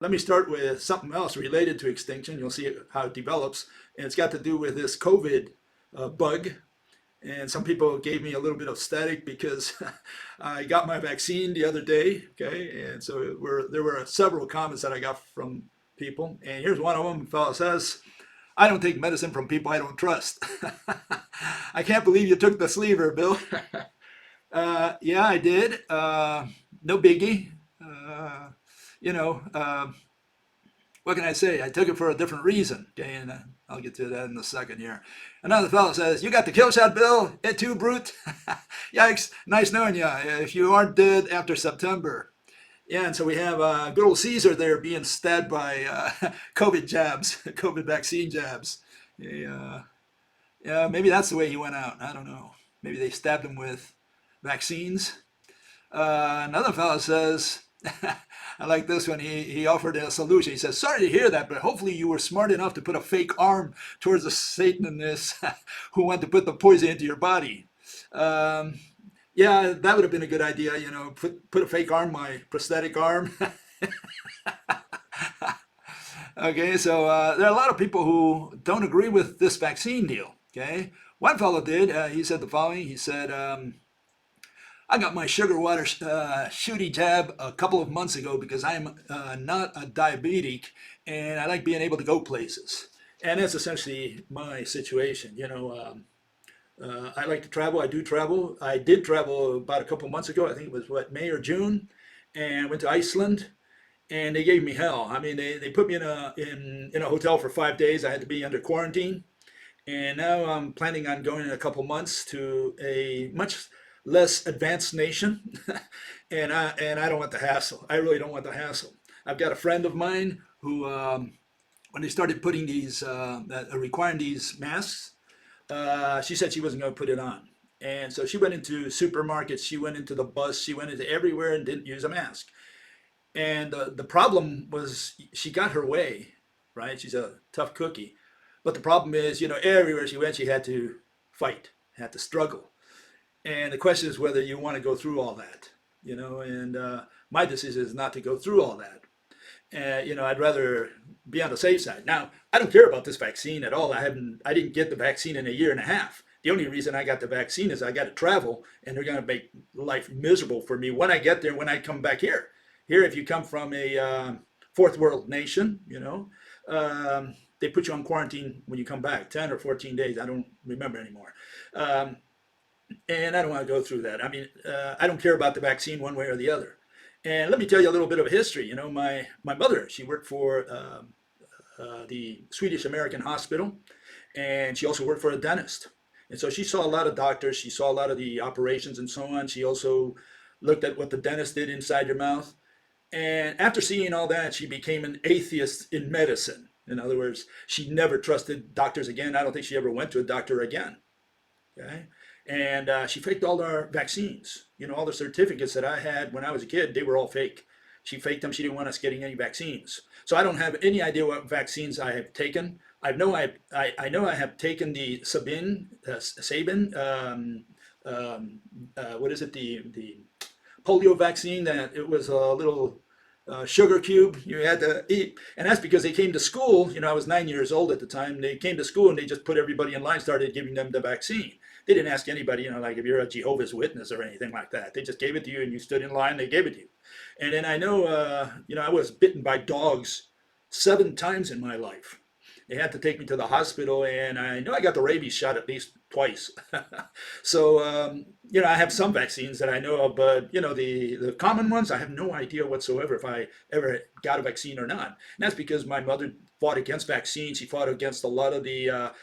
Let me start with something else related to extinction. You'll see how it develops. And it's got to do with this COVID bug. And some people gave me a little bit of static because I got my vaccine the other day. Okay. And so there were several comments that I got from people. And here's one of them. The fellow says, I don't take medicine from people I don't trust. I can't believe you took the sleever, Bill. Yeah, I did. No biggie. Uh, you know, what can I say? I took it for a different reason. Okay, and I'll get to that in a second here. Another fellow says, "You got the kill shot, Bill? It too, brute." Yikes! Nice knowing you. If you aren't dead after September. Yeah, and so we have good old Caesar there being stabbed by COVID jabs, COVID vaccine jabs. Yeah, yeah, maybe that's the way he went out. I don't know. Maybe they stabbed him with vaccines. Another fellow says, I like this one. He offered a solution. He says, "Sorry to hear that, but hopefully you were smart enough to put a fake arm towards the Satanist who wanted to put the poison into your body." Um, yeah, that would have been a good idea. Put a fake arm, my prosthetic arm. Okay, so there are a lot of people who don't agree with this vaccine deal. Okay, one fellow did. He said the following. He said, I got my sugar water shooty jab a couple of months ago because I'm not a diabetic and I like being able to go places. And that's essentially my situation. I like to travel. I do travel. I did travel about a couple of months ago. I think it was May or June, and went to Iceland. And they gave me hell. I mean, they put me in a hotel for 5 days. I had to be under quarantine. And now I'm planning on going in a couple months to a much less advanced nation, and I don't want the hassle. I really don't want the hassle. I've got a friend of mine who, when they started putting requiring these masks, she said she wasn't going to put it on, and so she went into supermarkets, she went into the bus, she went into everywhere and didn't use a mask. And the problem was she got her way, right? She's a tough cookie, but the problem is, everywhere she went, she had to fight, had to struggle. And the question is whether you want to go through all that, and my decision is not to go through all that. I'd rather be on the safe side. Now, I don't care about this vaccine at all. I didn't get the vaccine in a year and a half. The only reason I got the vaccine is I got to travel, and they're going to make life miserable for me when I get there, when I come back here. Here, if you come from a fourth world nation, they put you on quarantine when you come back, 10 or 14 days. I don't remember anymore. And I don't want to go through that. I mean, I don't care about the vaccine one way or the other. And let me tell you a little bit of history. My mother, she worked for the Swedish American hospital, and she also worked for a dentist. And so she saw a lot of doctors. She saw a lot of the operations and so on. She also looked at what the dentist did inside your mouth. And after seeing all that, she became an atheist in medicine. In other words, she never trusted doctors again. I don't think she ever went to a doctor again. Okay? And she faked all our vaccines. All the certificates that I had when I was a kid, they were all fake. She faked them. She didn't want us getting any vaccines. So I don't have any idea what vaccines I have taken. I know I have taken the Sabin, what is it, the polio vaccine, that it was a little sugar cube you had to eat. And that's because they came to school. I was 9 years old at the time. They came to school and they just put everybody in line, started giving them the vaccine. They didn't ask anybody, like if you're a Jehovah's Witness or anything like that. They just gave it to you and you stood in line, they gave it to you. And then I know, I was bitten by dogs 7 times in my life. They had to take me to the hospital, and I know I got the rabies shot at least twice. So, I have some vaccines that I know of, but, the common ones, I have no idea whatsoever if I ever got a vaccine or not. And that's because my mother fought against vaccines. She fought against a lot of the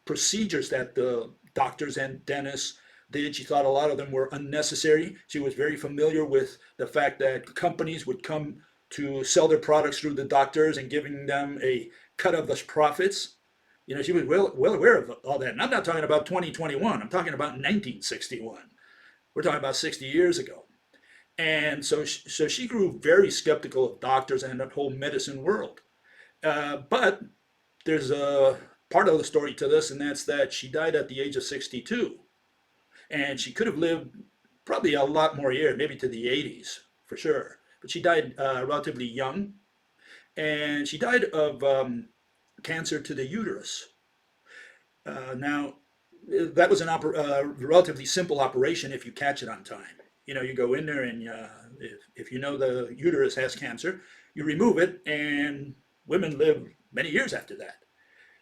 procedures that the doctors and dentists did. She thought a lot of them were unnecessary. She was very familiar with the fact that companies would come to sell their products through the doctors and giving them a cut of the profits. She was well aware of all that. And I'm not talking about 2021. I'm talking about 1961. We're talking about 60 years ago. And so she grew very skeptical of doctors and the whole medicine world. But there's a part of the story to this, and that's that she died at the age of 62. And she could have lived probably a lot more years, maybe to the 80s, for sure. She died relatively young, and she died of cancer to the uterus. Now, that was relatively simple operation if you catch it on time. You go in there and if you know the uterus has cancer, you remove it, and women live many years after that.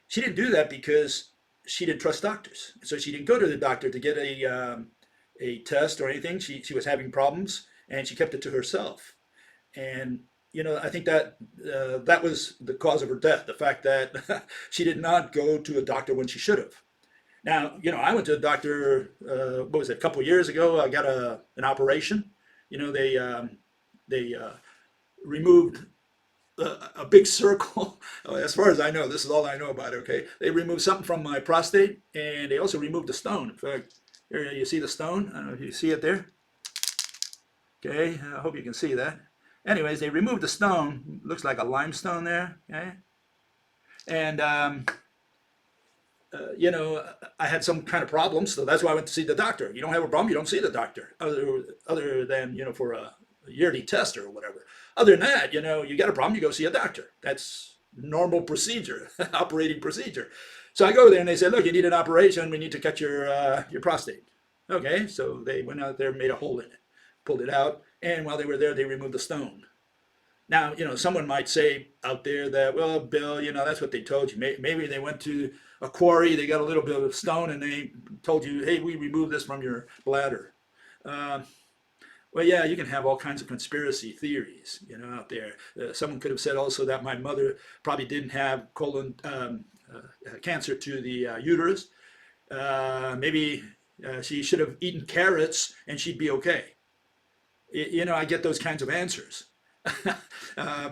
She didn't do that because she didn't trust doctors. So she didn't go to the doctor to get a test or anything. She was having problems, and she kept it to herself. And I think that that was the cause of her death. The fact that she did not go to a doctor when she should have. Now, I went to a doctor. What was it? A couple of years ago, I got an operation. They removed a big circle. As far as I know, this is all I know about it. Okay, they removed something from my prostate, and they also removed the stone. In fact, here you see the stone. I don't know if you see it there. Okay, I hope you can see that. Anyways, they removed the stone. Looks like a limestone there. Okay, and I had some kind of problems, so that's why I went to see the doctor. You don't have a problem, you don't see the doctor, other than for a yearly test or whatever. Other than that, you got a problem, you go see a doctor. That's normal procedure, operating procedure. So I go there and they said, look, you need an operation. We need to cut your prostate. Okay, so they went out there, made a hole in it, pulled it out, and while they were there, they removed the stone. Now, someone might say out there that, well, Bill, that's what they told you. Maybe they went to a quarry, they got a little bit of stone, and they told you, hey, we removed this from your bladder. Well, yeah, you can have all kinds of conspiracy theories, out there. Someone could have said also that my mother probably didn't have colon cancer to the uterus. Maybe she should have eaten carrots and she'd be okay. I get those kinds of answers.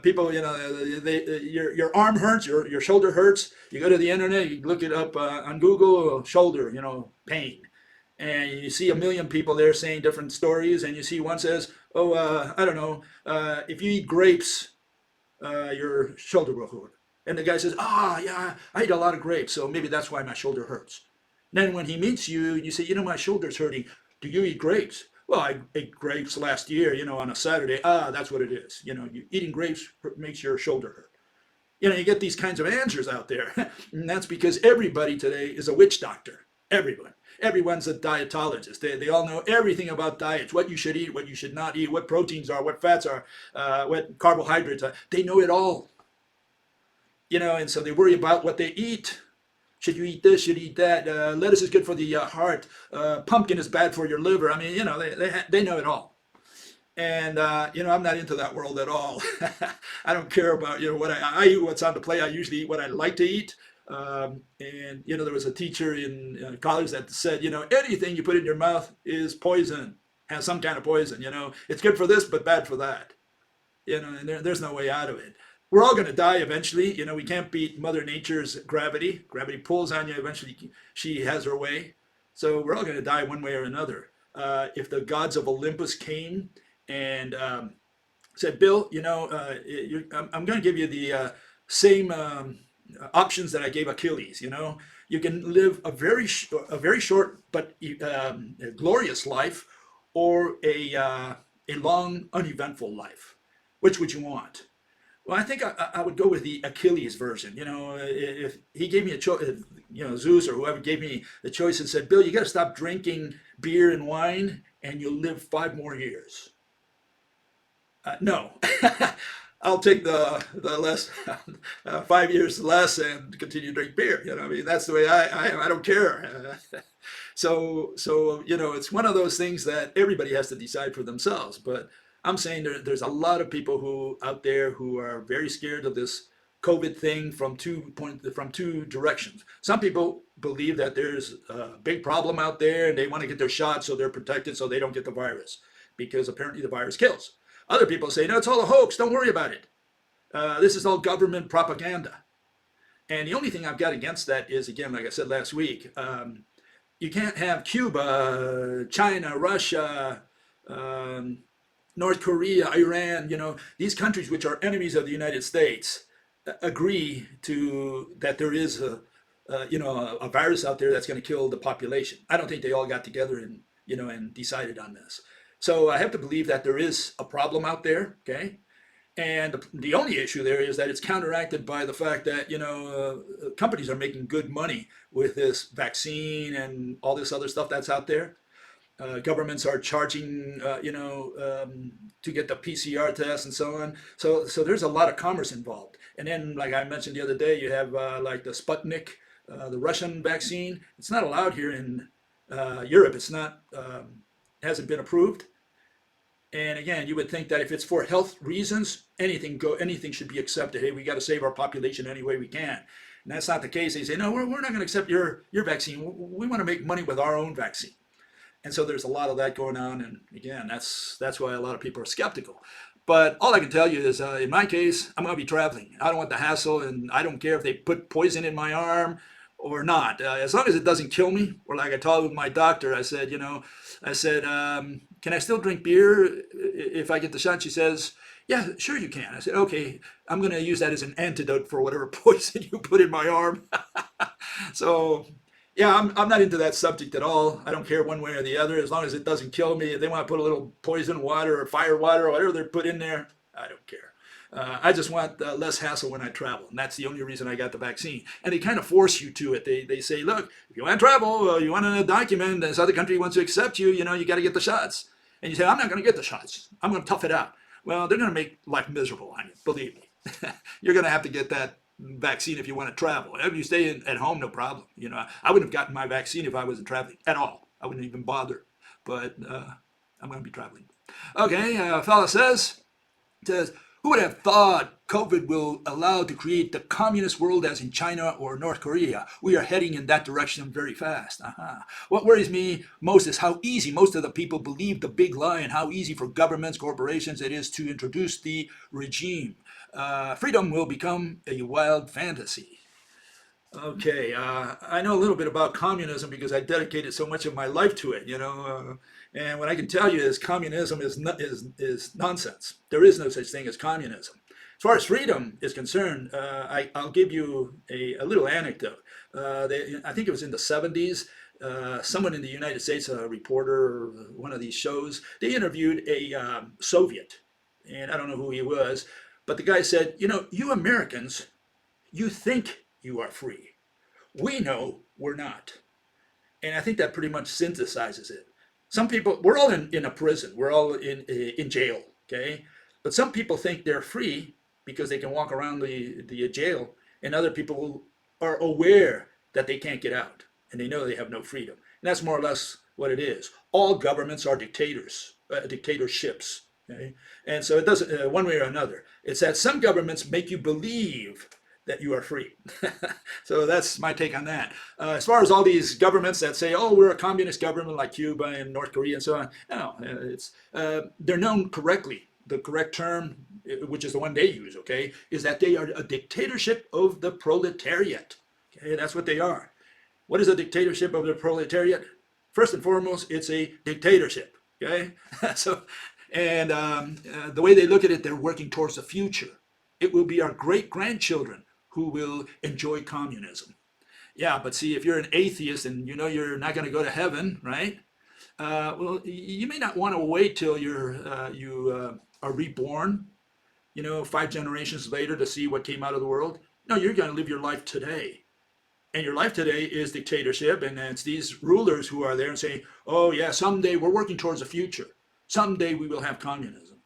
People, your arm hurts, your shoulder hurts. You go to the internet, you look it up on Google, shoulder, pain. And you see a million people there saying different stories, and you see one says, oh, I don't know, if you eat grapes, your shoulder will hurt. And the guy says, yeah, I eat a lot of grapes, so maybe that's why my shoulder hurts. And then when he meets you, you say, my shoulder's hurting. Do you eat grapes? Well, I ate grapes last year, on a Saturday. That's what it is. Eating grapes makes your shoulder hurt. You get these kinds of answers out there. And that's because everybody today is a witch doctor. Everyone. Everyone's a dietologist. They all know everything about diets, what you should eat, what you should not eat, what proteins are, what fats are, what carbohydrates are. They know it all. And so they worry about what they eat. Should you eat this? Should you eat that? Lettuce is good for the heart. Pumpkin is bad for your liver. I mean, they know it all. And, I'm not into that world at all. I don't care about, what I eat, what's on the plate. I usually eat what I like to eat. And there was a teacher in college that said, anything you put in your mouth is poison, has some kind of poison. It's good for this, but bad for that. And there's no way out of it. We're all going to die eventually. We can't beat Mother Nature's gravity. Gravity pulls on you. Eventually, she has her way. So we're all going to die one way or another. If the gods of Olympus came and said, Bill, I'm going to give you the same options that I gave Achilles. You can live a very short but glorious life, or a long uneventful life. Which would you want? Well, I think I would go with the Achilles version. If he gave me a choice, Zeus or whoever gave me the choice and said, Bill, you got to stop drinking beer and wine and you'll live 5 more years. No. I'll take the less 5 years less and continue to drink beer. That's the way I am. I don't care. So it's one of those things that everybody has to decide for themselves. But I'm saying there's a lot of people who out there who are very scared of this COVID thing from two directions. Some people believe that there's a big problem out there and they want to get their shot so they're protected so they don't get the virus, because apparently the virus kills. Other people say, no, it's all a hoax. Don't worry about it. This is all government propaganda. And the only thing I've got against that is, again, like I said last week, you can't have Cuba, China, Russia, North Korea, Iran, these countries which are enemies of the United States agree to that there is a virus out there that's going to kill the population. I don't think they all got together and decided on this. So I have to believe that there is a problem out there, okay? And the only issue there is that it's counteracted by the fact that, companies are making good money with this vaccine and all this other stuff that's out there. Governments are charging, to get the PCR test and so on. So there's a lot of commerce involved. And then, like I mentioned the other day, you have like the Sputnik, the Russian vaccine. It's not allowed here in Europe. It's not hasn't been approved. And again, you would think that if it's for health reasons, anything should be accepted. Hey, we got to save our population any way we can. And that's not the case. They say, no, we're not going to accept your vaccine. We want to make money with our own vaccine. And so there's a lot of that going on. And again, that's why a lot of people are skeptical. But all I can tell you is, in my case, I'm going to be traveling. I don't want the hassle, and I don't care if they put poison in my arm or not. As long as it doesn't kill me, or like I told my doctor, I said, can I still drink beer if I get the shot? She says, yeah, sure you can. I said, okay, I'm going to use that as an antidote for whatever poison you put in my arm. So, yeah, I'm not into that subject at all. I don't care one way or the other, as long as it doesn't kill me. If they want to put a little poison water or fire water or whatever they put in there, I don't care. I just want less hassle when I travel, and that's the only reason I got the vaccine. And they kind of force you to it. They say, look, if you want to travel, you want to document, this other country wants to accept you, you got to get the shots. And you say, I'm not going to get the shots. I'm going to tough it out. Well, they're going to make life miserable on you, believe me. You're going to have to get that vaccine if you want to travel. If you stay at home, no problem. I wouldn't have gotten my vaccine if I wasn't traveling at all. I wouldn't even bother. But I'm going to be traveling. Okay, a fella says, who would have thought COVID will allow to create the communist world as in China or North Korea? We are heading in that direction very fast. What worries me most is how easy most of the people believe the big lie, and how easy for governments, corporations it is to introduce the regime. Freedom will become a wild fantasy. Okay, I know a little bit about communism because I dedicated so much of my life to it, and what I can tell you is communism is nonsense. There is no such thing as communism. As far as freedom is concerned, I'll give you a little anecdote. I think it was in the 70s. Someone in the United States, a reporter, one of these shows, they interviewed a Soviet, and I don't know who he was, but the guy said, you Americans, you think you are free. We know we're not. And I think that pretty much synthesizes it. Some people, we're all in a prison. We're all in jail, okay? But some people think they're free because they can walk around the jail, and other people are aware that they can't get out, and they know they have no freedom. And that's more or less what it is. All governments are dictatorships, okay? And so it doesn't, one way or another. It's that some governments make you believe that you are free. So that's my take on that. As far as all these governments that say, oh, we're a communist government like Cuba and North Korea and so on, no, they're known correctly. The correct term, which is the one they use, okay, is that they are a dictatorship of the proletariat. Okay, that's what they are. What is a dictatorship of the proletariat? First and foremost, it's a dictatorship, okay? And the way they look at it, they're working towards the future. It will be our great-grandchildren who will enjoy communism. Yeah, but see, if you're an atheist and you're not going to go to heaven, right? Well, you may not want to wait till you are reborn, 5 generations later to see what came out of the world. No, you're going to live your life today. And your life today is dictatorship, and it's these rulers who are there and say, oh yeah, someday we're working towards the future. Someday we will have communism.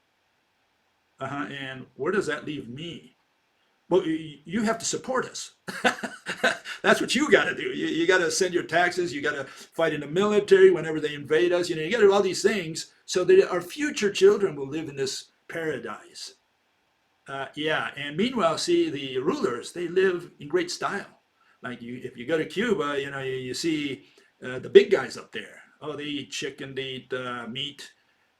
And where does that leave me? Well, you have to support us. That's what you got to do. You got to send your taxes. You got to fight in the military whenever they invade us. You got to do all these things so that our future children will live in this paradise. Yeah, and meanwhile, see, the rulers, they live in great style. Like if you go to Cuba, you see the big guys up there. Oh, they eat chicken, they eat meat.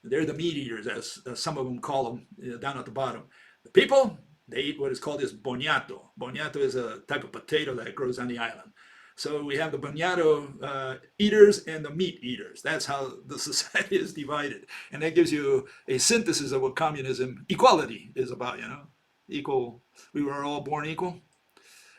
They're the meat eaters, as some of them call them, down at the bottom. The people, they eat what is called this boniato. Boniato is a type of potato that grows on the island. So we have the boniato eaters and the meat eaters. That's how the society is divided. And that gives you a synthesis of what communism, equality is about, Equal, we were all born equal.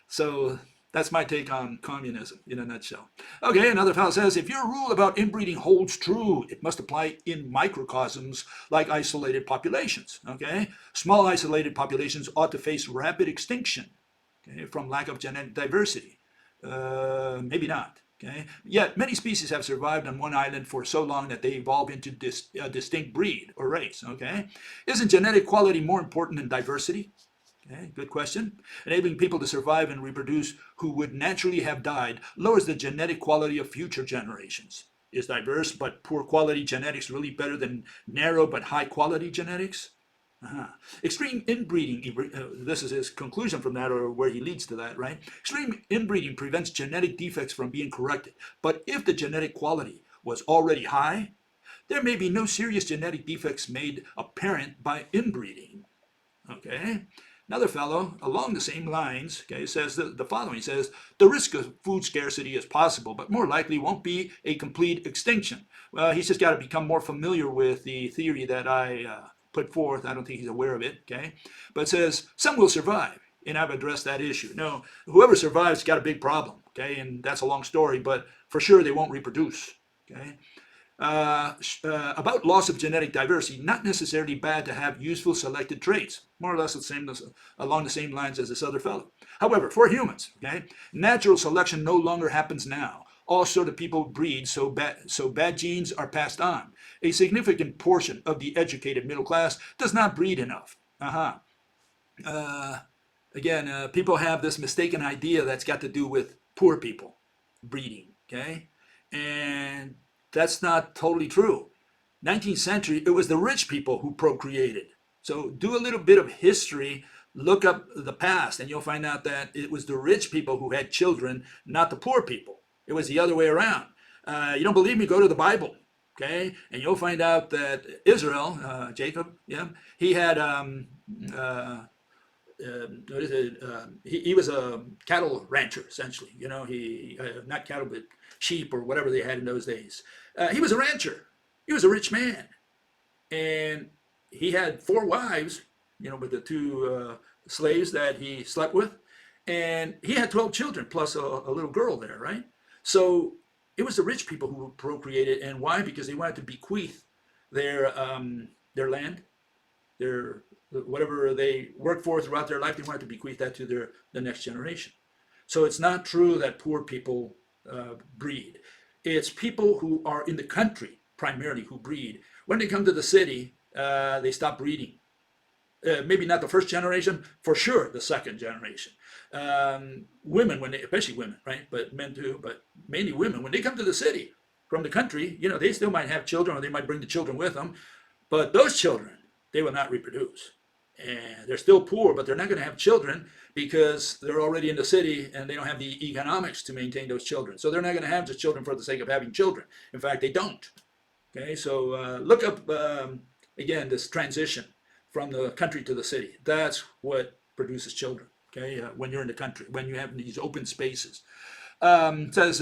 So That's my take on communism in a nutshell. Okay, another fellow says, if your rule about inbreeding holds true, it must apply in microcosms like isolated populations. Okay, small isolated populations ought to face rapid extinction, okay, from lack of genetic diversity. Maybe not. Okay, yet many species have survived on one island for so long that they evolve into a distinct breed or race. Okay, isn't genetic quality more important than diversity? Okay, good question. Enabling people to survive and reproduce who would naturally have died lowers the genetic quality of future generations. Is diverse but poor quality genetics really better than narrow but high quality genetics? Extreme inbreeding, this is his conclusion from that, or where he leads to that, right? Extreme inbreeding prevents genetic defects from being corrected. But if the genetic quality was already high, there may be no serious genetic defects made apparent by inbreeding. Okay? Another fellow, along the same lines, okay, says the following. He says, the risk of food scarcity is possible, but more likely won't be a complete extinction. Well, he's just got to become more familiar with the theory that I put forth. I don't think he's aware of it, okay? But it says, some will survive, and I've addressed that issue. No, whoever survives got a big problem, okay? And that's a long story, but for sure they won't reproduce, okay? About loss of genetic diversity, not necessarily bad to have useful selected traits, more or less along the same lines as this other fellow. However, for humans, okay, natural selection no longer happens now. All sort of people breed, so bad genes are passed on. A significant portion of the educated middle class does not breed enough. Again, people have this mistaken idea that's got to do with poor people breeding, okay? And that's not totally true. 19th century, it was the rich people who procreated. So do a little bit of history, look up the past, and you'll find out that it was the rich people who had children, not the poor people. It was the other way around. You don't believe me? Go to the Bible, okay? And you'll find out that Israel, Jacob, yeah, he had, what is it? He was a cattle rancher, essentially. You know, he not cattle, but sheep or whatever they had in those days. He was a rancher. He was a rich man, and he had 4 wives. You know, with the 2 slaves that he slept with, and he had 12 children plus a little girl there, right? So it was the rich people who procreated, and why? Because they wanted to bequeath their land, their whatever they worked for throughout their life. They wanted to bequeath that to the next generation. So it's not true that poor people breed. It's people who are in the country primarily who breed. When they come to the city, they stop breeding. Maybe not the first generation, for sure the second generation. Women, especially women, right? But men too, but mainly women, when they come to the city from the country, you know, they still might have children, or they might bring the children with them, but those children, they will not reproduce. And they're still poor, but they're not going to have children because they're already in the city and they don't have the economics to maintain those children. So they're not going to have just children for the sake of having children. In fact, they don't. Okay, so look up, again, this transition from the country to the city. That's what produces children, okay, when you're in the country, when you have these open spaces. It says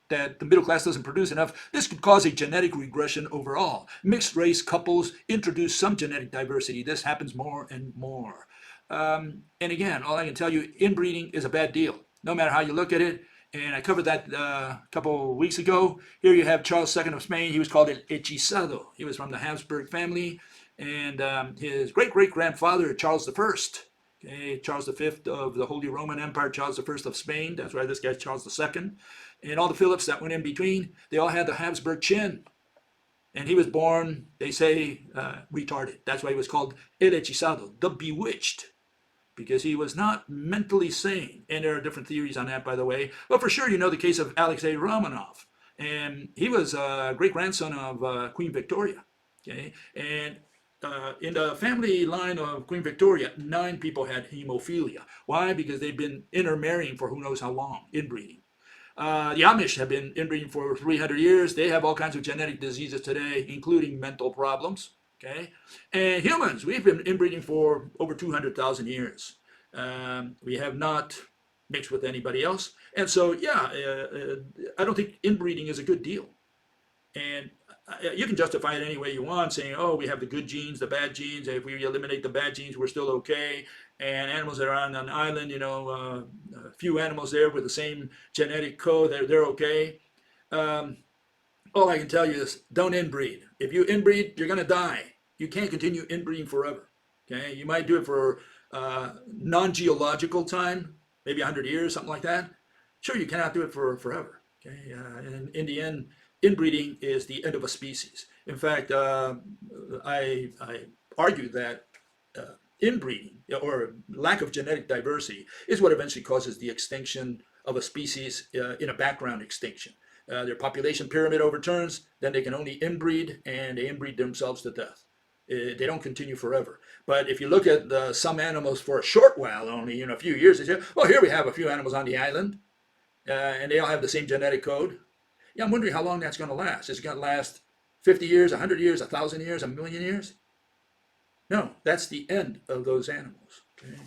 that the middle class doesn't produce enough. This could cause a genetic regression overall. Mixed race couples introduce some genetic diversity. This happens more and more. And again, all I can tell you, inbreeding is a bad deal, no matter how you look at it. And I covered that a couple of weeks ago. Here you have Charles II of Spain. He was called El Hechizado. He was from the Habsburg family. And his great-great-grandfather, Charles I, okay, Charles V of the Holy Roman Empire, Charles I of Spain. That's why this guy's Charles II. And all the Philips that went in between, they all had the Habsburg chin. And he was born, they say, retarded. That's why he was called El Hechizado, the bewitched, because he was not mentally sane. And there are different theories on that, by the way. But for sure, you know the case of Alexei Romanov. And he was a great-grandson of Queen Victoria. Okay? And in the family line of Queen Victoria, 9 people had hemophilia. Why? Because they've been intermarrying for who knows how long, inbreeding. The Amish have been inbreeding for 300 years. They have all kinds of genetic diseases today, including mental problems. Okay, and humans, we've been inbreeding for over 200,000 years. We have not mixed with anybody else, and so yeah, I don't think inbreeding is a good deal. And you can justify it any way you want, saying, oh, we have the good genes, the bad genes. If we eliminate the bad genes, we're still okay. And animals that are on an island, a few animals there with the same genetic code, they're okay. Um, all I can tell you is don't inbreed. If you inbreed, you're going to die. You can't continue inbreeding forever. Okay, you might do it for non-geological time, maybe 100 years, something like that. Sure, you cannot do it for forever. Okay, and in the end, inbreeding is the end of a species. In fact, I argue that inbreeding or lack of genetic diversity is what eventually causes the extinction of a species in a background extinction. Their population pyramid overturns, then they can only inbreed, and they inbreed themselves to death. They don't continue forever. But if you look at some animals for a short while, only a few years, they say, well, here we have a few animals on the island, and they all have the same genetic code. Yeah, I'm wondering how long that's going to last. Is it going to last 50 years, 100 years, 1,000 years, a million years? No, that's the end of those animals. Okay?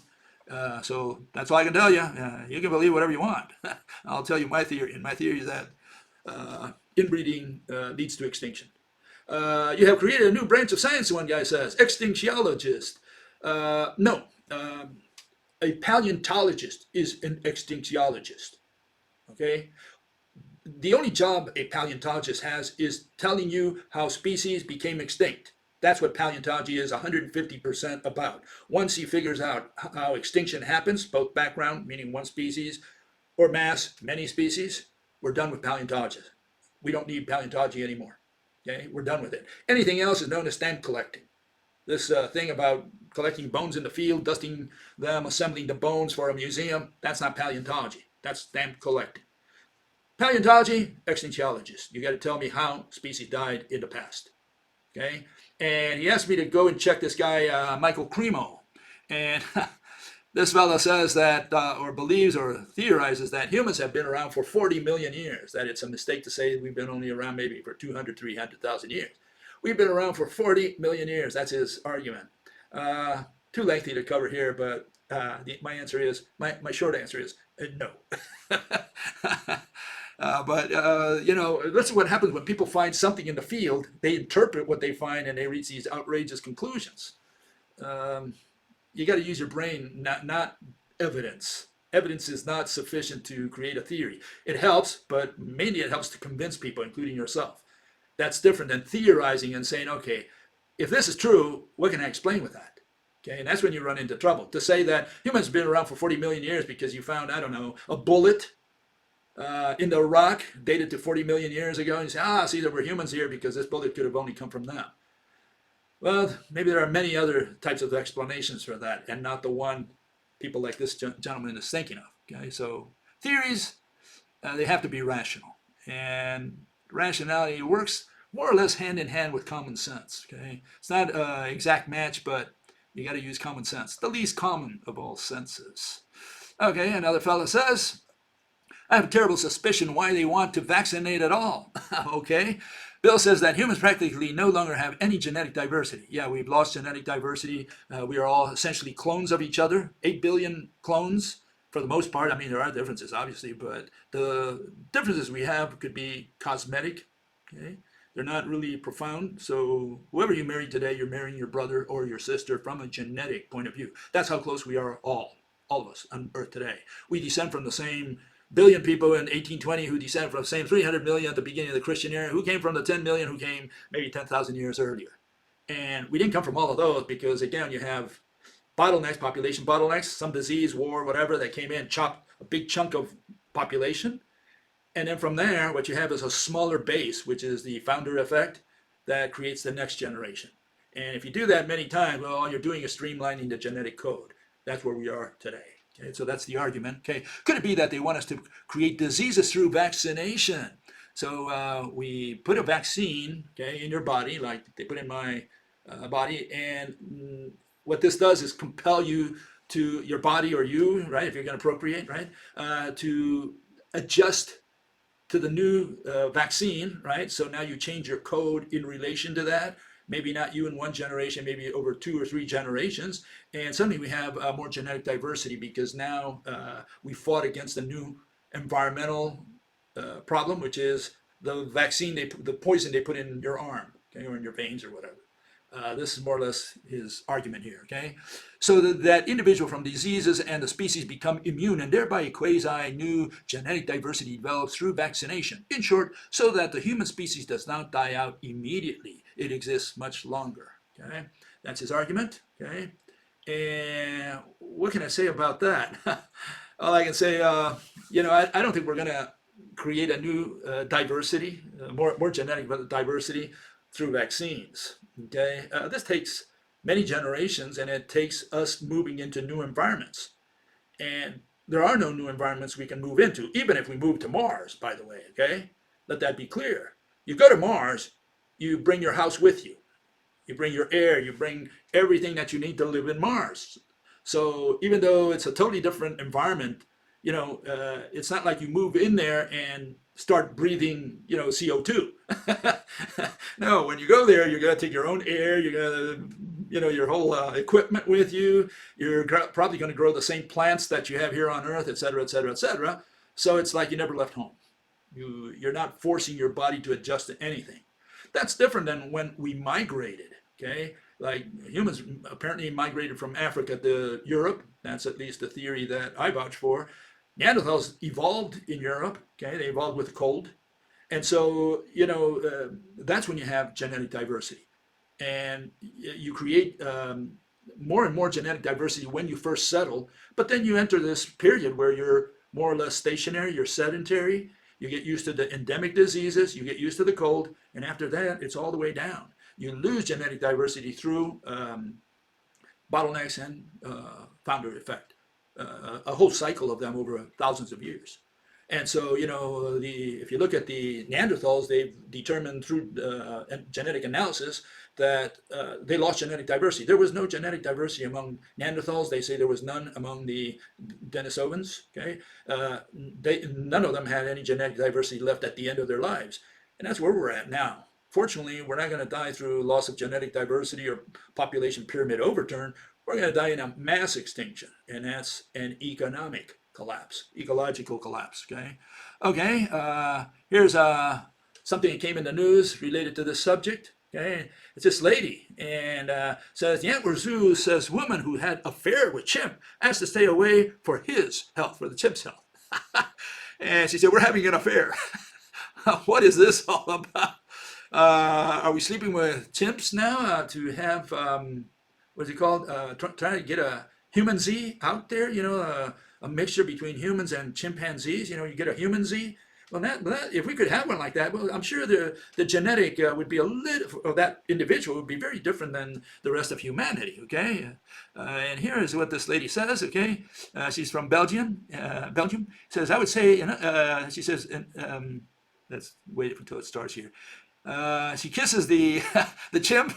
So that's all I can tell you. You can believe whatever you want. I'll tell you my theory, and my theory is that inbreeding leads to extinction. You have created a new branch of science, one guy says. Extinctiologist. No. A paleontologist is an extinctiologist. Okay? The only job a paleontologist has is telling you how species became extinct. That's what paleontology is 150% about. Once he figures out how extinction happens, both background, meaning one species, or mass, many species, we're done with paleontology. We don't need paleontology anymore. Okay, we're done with it. Anything else is known as stamp collecting. This thing about collecting bones in the field, dusting them, assembling the bones for a museum, that's not paleontology. That's stamp collecting. Paleontology, extinctiologist. You got to tell me how species died in the past. Okay, and he asked me to go and check this guy, Michael Cremo, and this fellow says that, or believes or theorizes that humans have been around for 40 million years, that it's a mistake to say we've been only around maybe for 200, 300,000 years. We've been around for 40 million years. That's his argument. Too lengthy to cover here, but my answer is, my short answer is no. This is what happens when people find something in the field. They interpret what they find and they reach these outrageous conclusions. You got to use your brain, not evidence. Evidence is not sufficient to create a theory. It helps, but mainly it helps to convince people, including yourself. That's different than theorizing and saying, okay, if this is true, what can I explain with that? Okay, and that's when you run into trouble. To say that humans have been around for 40 million years because you found, I don't know, a bullet in the rock dated to 40 million years ago, and you say, see, there were humans here because this bullet could have only come from them. Well, maybe there are many other types of explanations for that, and not the one people like this gentleman is thinking of. Okay, so theories, they have to be rational, and rationality works more or less hand in hand with common sense. Okay, it's not an exact match, but you got to use common sense, the least common of all senses. Okay, another fellow says, I have a terrible suspicion why they want to vaccinate at all. Okay. Bill says that humans practically no longer have any genetic diversity. Yeah, we've lost genetic diversity. We are all essentially clones of each other. 8 billion clones for the most part. I mean, there are differences, obviously, but the differences we have could be cosmetic. Okay, they're not really profound. So whoever you marry today, you're marrying your brother or your sister from a genetic point of view. That's how close we are all of us on Earth today. We descend from the same billion people in 1820 who descended from the same 300 million at the beginning of the Christian era, who came from the 10 million who came maybe 10,000 years earlier. And we didn't come from all of those because, again, you have bottlenecks, population bottlenecks, some disease, war, whatever, that came in, chopped a big chunk of population. And then from there, what you have is a smaller base, which is the founder effect that creates the next generation. And if you do that many times, well, all you're doing is streamlining the genetic code. That's where we are today. Okay, so that's the argument. Okay, could it be that they want us to create diseases through vaccination? So we put a vaccine, okay, in your body, like they put in my body, and what this does is compel you to your body, or you, right, if you're going to procreate, right, to adjust to the new vaccine, right? So now you change your code in relation to that. Maybe not you in one generation, maybe over 2 or 3 generations. And suddenly we have more genetic diversity because now we fought against a new environmental problem, which is the vaccine, the poison they put in your arm, okay, or in your veins or whatever. This is more or less his argument here, okay? So that individual from diseases and the species become immune, and thereby a quasi-new genetic diversity develops through vaccination. In short, so that the human species does not die out immediately. It exists much longer, okay? That's his argument, okay? And what can I say about that? All I can say, I don't think we're going to create a new diversity, more genetic diversity through vaccines. Okay, this takes many generations, and it takes us moving into new environments. And there are no new environments we can move into, even if we move to Mars, by the way. Okay, let that be clear. You go to Mars, you bring your house with you. You bring your air, you bring everything that you need to live in Mars. So even though it's a totally different environment, it's not like you move in there and start breathing, CO2. No, when you go there, you're going to take your own air, you're going to, your whole equipment with you. You're probably going to grow the same plants that you have here on Earth, et cetera, et cetera, et cetera. So it's like you never left home. You're not forcing your body to adjust to anything. That's different than when we migrated, okay? Like humans apparently migrated from Africa to Europe. That's at least the theory that I vouch for. Neanderthals evolved in Europe, okay? They evolved with the cold. And so, that's when you have genetic diversity. And you create more and more genetic diversity when you first settle, but then you enter this period where you're more or less stationary, you're sedentary, you get used to the endemic diseases, you get used to the cold, and after that, it's all the way down. You lose genetic diversity through bottlenecks and founder effect, a whole cycle of them over thousands of years. And so, if you look at the Neanderthals, they've determined through genetic analysis that they lost genetic diversity. There was no genetic diversity among Neanderthals. They say there was none among the Denisovans. Okay, none of them had any genetic diversity left at the end of their lives, and that's where we're at now. Fortunately, we're not going to die through loss of genetic diversity or population pyramid overturn. We're going to die in a mass extinction, and that's an economic collapse, ecological collapse. Okay. Here's something that came in the news related to this subject. Okay, it's this lady, and says the Antler Zoo says woman who had affair with chimp has to stay away for his health, for the chimp's health. And she said, "We're having an affair." What is this all about? Are we sleeping with chimps now to have what's it called? Trying to get a human Z out there? A mixture between humans and chimpanzees. You get a human Z. Well, if we could have one like that, well, I'm sure the genetic would be a little, of that individual would be very different than the rest of humanity, okay? And here is what this lady says, okay? She's from Belgium. Says, I would say, she says, let's wait until it starts here. She kisses the the chimp.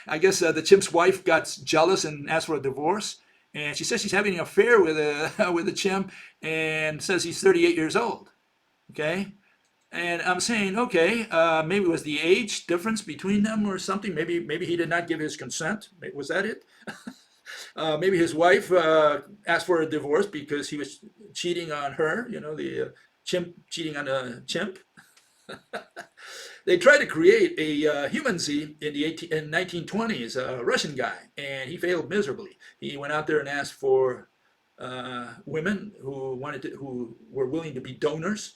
I guess the chimp's wife got jealous and asked for a divorce. And she says she's having an affair with a chimp, and says he's 38 years old. Okay, and I'm saying, okay, maybe it was the age difference between them or something. Maybe he did not give his consent. Was that it? Maybe his wife asked for a divorce because he was cheating on her. The chimp cheating on a chimp. They tried to create a human Z in the 1920s, a Russian guy, and he failed miserably. He went out there and asked for women who were willing to be donors.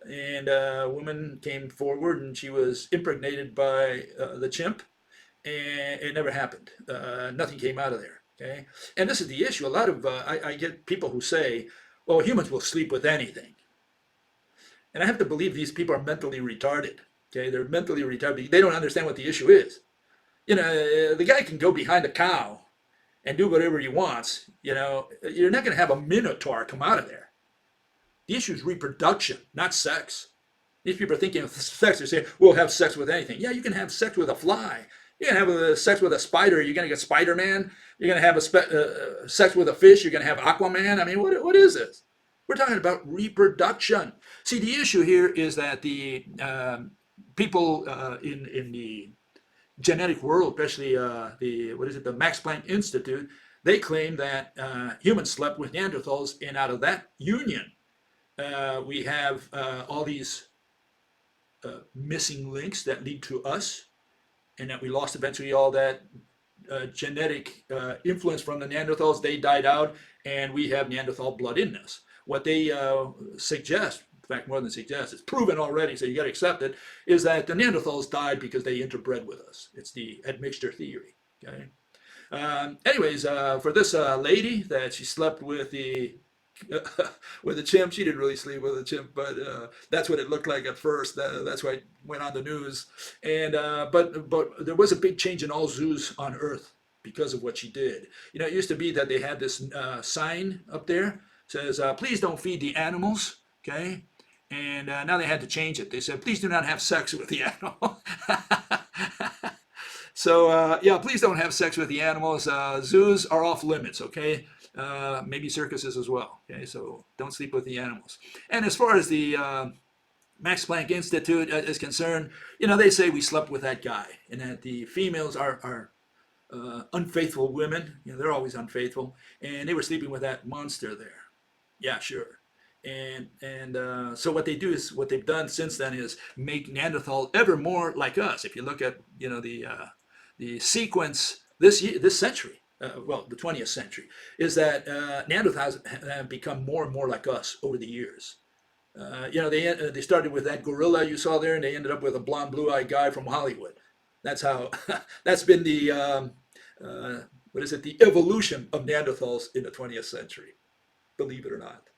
And a woman came forward, and she was impregnated by the chimp, and it never happened. Nothing came out of there. Okay, and this is the issue. A lot of I get people who say, "Well, humans will sleep with anything," and I have to believe these people are mentally retarded. Okay, they're mentally retarded. They don't understand what the issue is. The guy can go behind a cow and do whatever he wants. You're not going to have a minotaur come out of there. The issue is reproduction, not sex. These people are thinking of sex. They're saying, we'll have sex with anything. Yeah, you can have sex with a fly. You can have sex with a spider. You're going to get Spider-Man. You're going to have sex with a fish. You're going to have Aquaman. I mean, what is this? We're talking about reproduction. See, the issue here is that the people in the genetic world, especially the Max Planck Institute, they claim that humans slept with Neanderthals, and out of that union, we have all these missing links that lead to us, and that we lost eventually all that genetic influence from the Neanderthals. They died out, and we have Neanderthal blood in us. What they suggest, in fact, more than suggest, it's proven already, so you got to accept it, is that the Neanderthals died because they interbred with us. It's the admixture theory. Okay. Anyways, for this lady that she slept with the with a chimp, she didn't really sleep with a chimp, but that's what it looked like at first. That's why it went on the news. And but there was a big change in all zoos on Earth because of what she did. You know, it used to be that they had this sign up there says, "Please don't feed the animals." Okay. And now they had to change it. They said, "Please do not have sex with the animal." So yeah, please don't have sex with the animals. Zoos are off limits, okay? Maybe circuses as well, okay? So don't sleep with the animals. And as far as the Max Planck Institute is concerned, you know, they say we slept with that guy, and that the females are unfaithful women. You know, they're always unfaithful, and they were sleeping with that monster there. Yeah, sure. And so what they do is, what they've done since then is make Neanderthal ever more like us. If you look at, you know, the sequence this century, well, the 20th century, is that Neanderthals have become more and more like us over the years. You know, they started with that gorilla you saw there, and they ended up with a blonde, blue-eyed guy from Hollywood. That's how. That's been the what is it? The evolution of Neanderthals in the 20th century. Believe it or not.